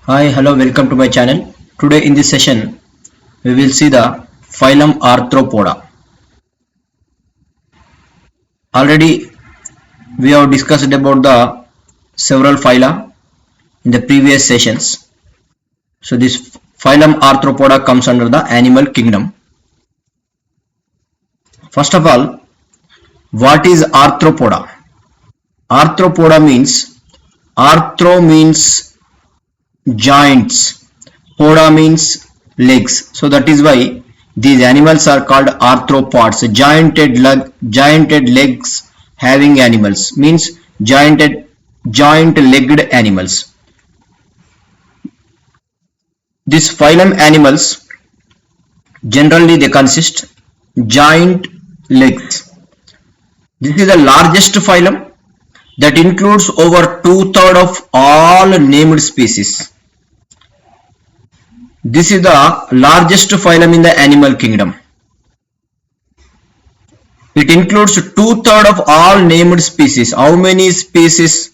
Hi, hello, welcome to my channel. Today in this session, we will see the phylum Arthropoda. Already we have discussed about the several phyla in the previous sessions. So this phylum Arthropoda comes under the animal kingdom. First of all, what is Arthropoda? Arthropoda means, arthro means joints, poda means legs. So that is why these animals are called arthropods. Jointed legs having animals means joint-legged animals. These phylum animals generally they consist joint legs. This is the largest phylum that includes over 2/3 of all named species. This is the largest phylum in the animal kingdom. It includes 2/3 of all named species. How many species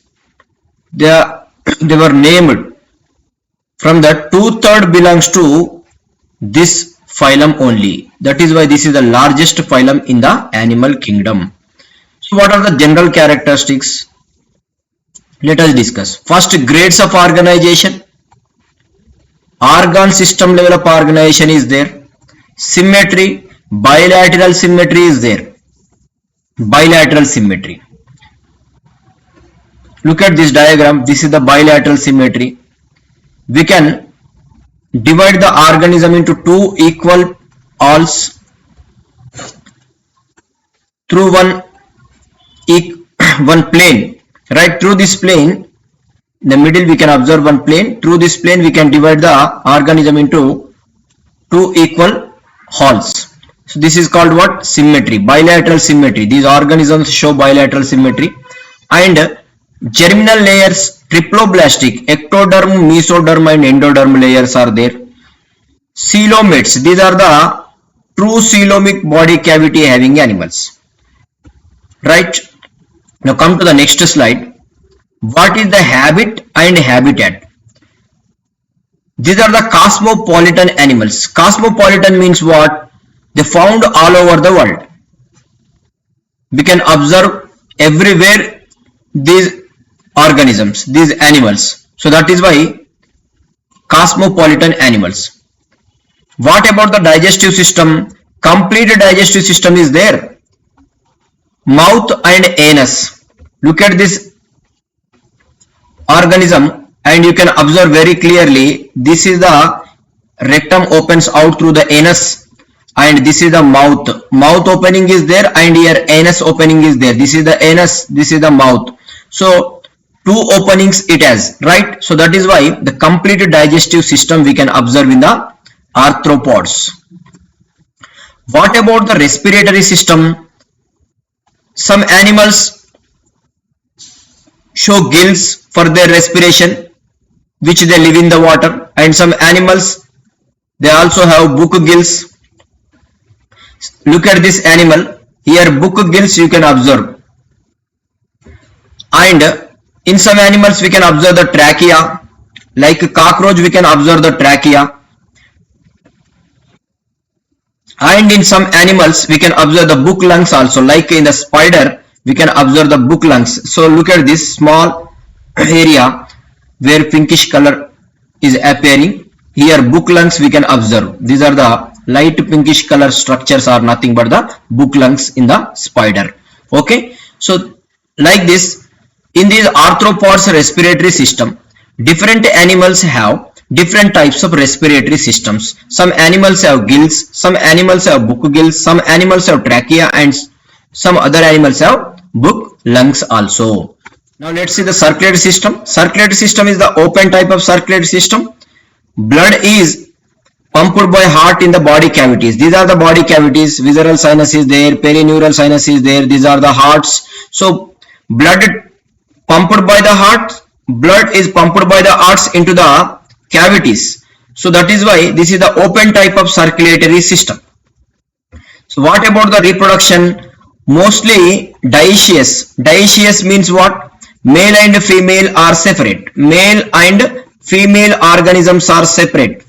they were named? From that, 2/3 belongs to this phylum only. That is why this is the largest phylum in the animal kingdom. So what are the general characteristics? Let us discuss. First, grades of organization. Organ system level of organization is there. Symmetry, bilateral symmetry is there. Bilateral symmetry. Look at this diagram. This is the bilateral symmetry. We can divide the organism into two equal halves through one plane. Right through this plane, in the middle we can observe one plane. Through this plane we can divide the organism into two equal halves. So this is called what? Symmetry, bilateral symmetry. These organisms show bilateral symmetry. And germinal layers, triploblastic, ectoderm, mesoderm and endoderm layers are there. Coelomates, these are the true coelomic body cavity having animals. Right? Now come to the next slide. What is the habit and habitat? These are the cosmopolitan animals. Cosmopolitan means what? They found all over the world. We can observe everywhere these organisms, these animals. So that is why cosmopolitan animals. What about the digestive system? Complete digestive system is there. Mouth and anus. Look at this organism and you can observe very clearly. This is the rectum opens out through the anus and this is the mouth. Mouth opening is there and here anus opening is there. This is the anus, this is the mouth. So two openings it has, right? So that is why the complete digestive system we can observe in the arthropods. What about the respiratory system? Some animals show gills for their respiration, which they live in the water, and some animals they also have book gills. Look at this animal here, book gills you can observe, and in some animals we can observe the trachea. Like cockroach we can observe the trachea, and in some animals we can observe the book lungs also. Like in the spider we can observe the book lungs. So look at this small area where pinkish color is appearing. Here book lungs we can observe. These are the light pinkish color structures are nothing but the book lungs in the spider. Okay, so like this, in these arthropods respiratory system, different animals have different types of respiratory systems. Some animals have gills, some animals have book gills, some animals have trachea, and some other animals have book lungs also. Now let's see the circulatory system. Circulatory system is the open type of circulatory system. Blood is pumped by heart in the body cavities. These are the body cavities. Visceral sinus is there, perineural sinus is there. These are the hearts. So blood pumped by the heart, blood is pumped by the hearts into the cavities. So that is why this is the open type of circulatory system. So what about the reproduction? Mostly dioecious. Dioecious means what? Male and female are separate. Male and female organisms are separate.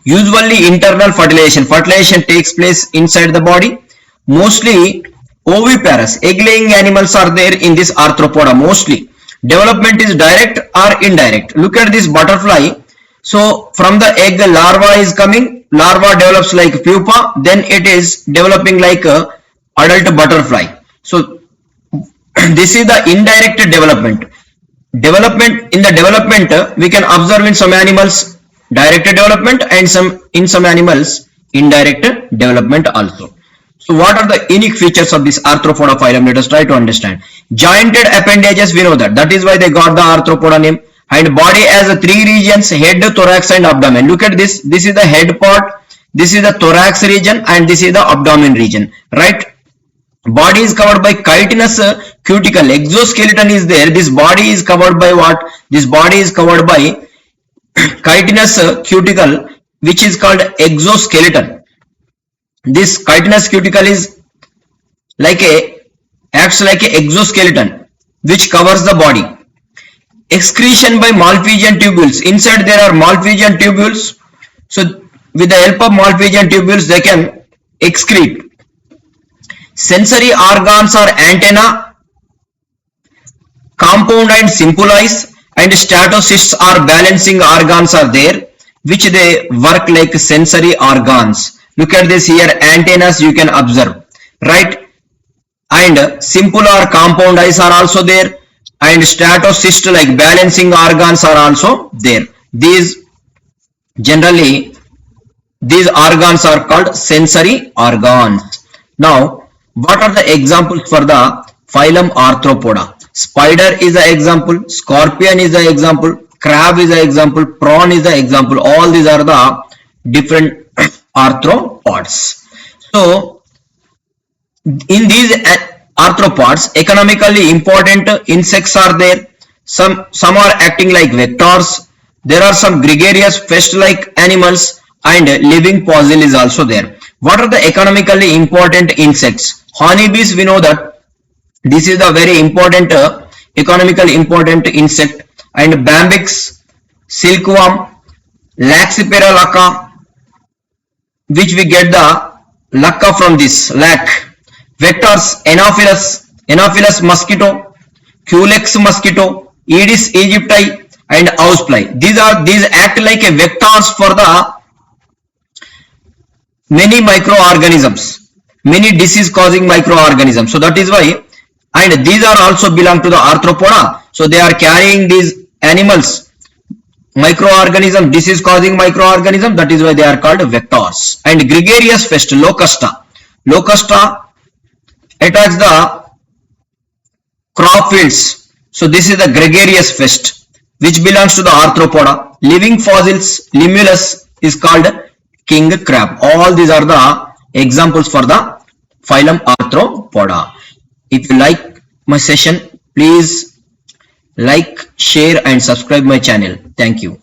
Usually internal fertilization. Fertilization takes place inside the body. Mostly oviparous, egg-laying animals are there in this arthropoda mostly. Development is direct or indirect. Look at this butterfly. So from the egg larva is coming, larva develops like pupa, then it is developing like a adult butterfly. So this is the indirect development. In the development we can observe in some animals direct development and in some animals indirect development also. So what are the unique features of this arthropoda phylum? Let us try to understand. Jointed appendages, we know that is why they got the arthropoda name. And body has three regions: head, thorax and abdomen. Look at this. This is the head part, this is the thorax region, and this is the abdomen region, right? Body is covered by chitinous cuticle. Exoskeleton is there. This body is covered by what? This body is covered by chitinous cuticle, which is called exoskeleton. This chitinous cuticle is acts like a exoskeleton which covers the body. Excretion by Malpighian tubules. Inside there are Malpighian tubules. So with the help of Malpighian tubules they can excrete. Sensory organs are antenna, compound and simple eyes, and statocysts are balancing organs are there, which they work like sensory organs. Look at this here, antennas you can observe, right? And simple or compound eyes are also there, and statocysts like balancing organs are also there. These organs are called sensory organs. Now what are the examples for the phylum Arthropoda? Spider is the example, scorpion is the example, crab is the example, prawn is the example. All these are the different arthropods. So in these arthropods, economically important insects are there. Some are acting like vectors. There are some gregarious pest-like animals, and living fossil is also there. What are the economically important insects? Honeybees, we know that this is the very important economically important insect, and Bambyx, silkworm, Laxipera lacca, which we get the lacca from this lac. Vectors, Anopheles mosquito, Culex mosquito, Aedes aegypti and housefly. These act like a vectors for the many microorganisms, many disease causing microorganisms. So that is why, and these are also belong to the arthropoda. So they are carrying these animals, microorganism, disease causing microorganism. That is why they are called vectors. And gregarious pest, Locusta attacks the crop fields. So this is the gregarious pest which belongs to the arthropoda. Living fossils, Limulus is called king crab. All these are the examples for the phylum Arthropoda. If you like my session, please like, share and subscribe my channel. Thank you.